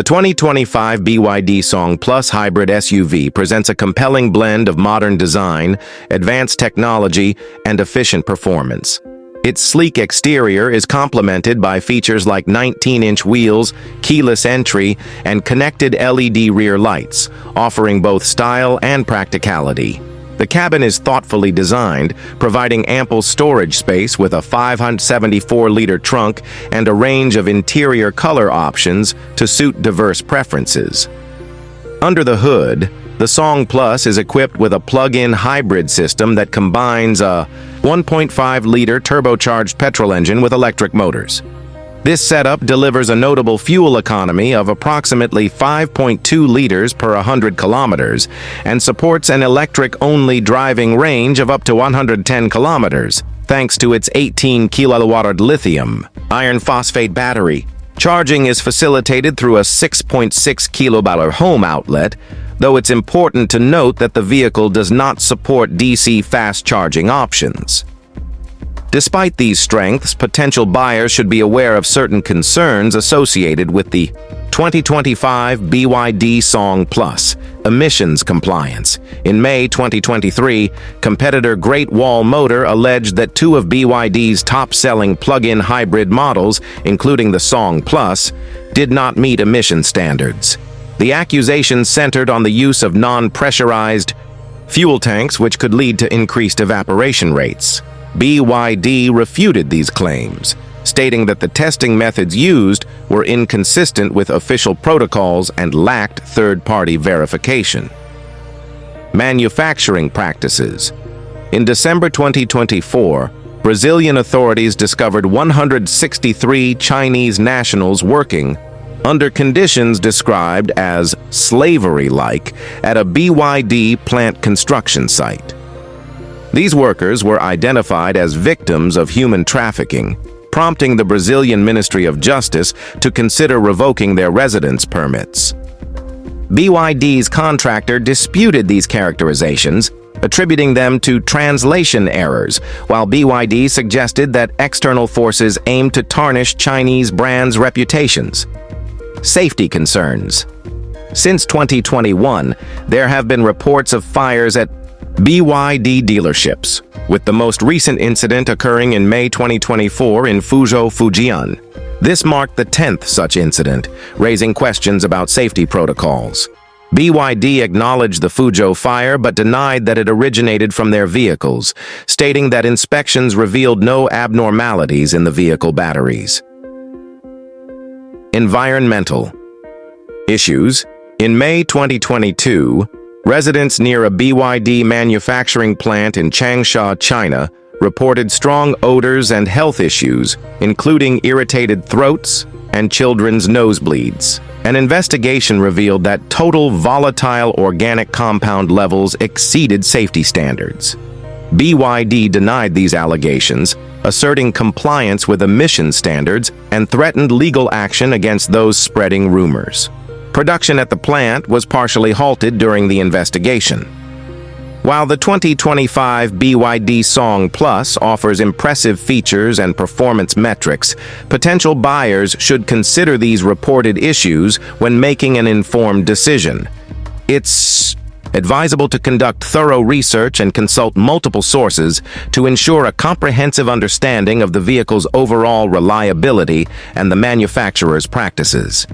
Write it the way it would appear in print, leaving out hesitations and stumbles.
The 2025 BYD Song Plus Hybrid SUV presents a compelling blend of modern design, advanced technology, and efficient performance. Its sleek exterior is complemented by features like 19-inch wheels, keyless entry, and connected LED rear lights, offering both style and practicality. The cabin is thoughtfully designed, providing ample storage space with a 574-liter trunk and a range of interior color options to suit diverse preferences. Under the hood, the Song Plus is equipped with a plug-in hybrid system that combines a 1.5-liter turbocharged petrol engine with electric motors. This setup delivers a notable fuel economy of approximately 5.2 liters per 100 kilometers and supports an electric-only driving range of up to 110 kilometers, thanks to its 18 kilowatt lithium iron phosphate battery. Charging is facilitated through a 6.6 kilowatt home outlet, though it's important to note that the vehicle does not support DC fast charging options. Despite these strengths, potential buyers should be aware of certain concerns associated with the 2025 BYD Song Plus emissions compliance. In May 2023, competitor Great Wall Motor alleged that two of BYD's top-selling plug-in hybrid models, including the Song Plus, did not meet emission standards. The accusations centered on the use of non-pressurized fuel tanks, which could lead to increased evaporation rates. BYD refuted these claims, stating that the testing methods used were inconsistent with official protocols and lacked third-party verification. Manufacturing practices. In December 2024, Brazilian authorities discovered 163 Chinese nationals working under conditions described as slavery-like at a BYD plant construction site. These workers were identified as victims of human trafficking, prompting the Brazilian Ministry of Justice to consider revoking their residence permits. BYD's contractor disputed these characterizations, attributing them to translation errors, while BYD suggested that external forces aimed to tarnish Chinese brands' reputations. Safety concerns. Since 2021, there have been reports of fires at BYD dealerships, with the most recent incident occurring in May 2024 in Fuzhou, Fujian. This marked the 10th such incident, raising questions about safety protocols. BYD acknowledged the Fuzhou fire but denied that it originated from their vehicles, stating that inspections revealed no abnormalities in the vehicle batteries. Environmental issues. In May 2022, residents near a BYD manufacturing plant in Changsha, China, reported strong odors and health issues, including irritated throats and children's nosebleeds. An investigation revealed that total volatile organic compound levels exceeded safety standards. BYD denied these allegations, asserting compliance with emission standards and threatened legal action against those spreading rumors. Production at the plant was partially halted during the investigation. While the 2025 BYD Song Plus offers impressive features and performance metrics, potential buyers should consider these reported issues when making an informed decision. It's advisable to conduct thorough research and consult multiple sources to ensure a comprehensive understanding of the vehicle's overall reliability and the manufacturer's practices.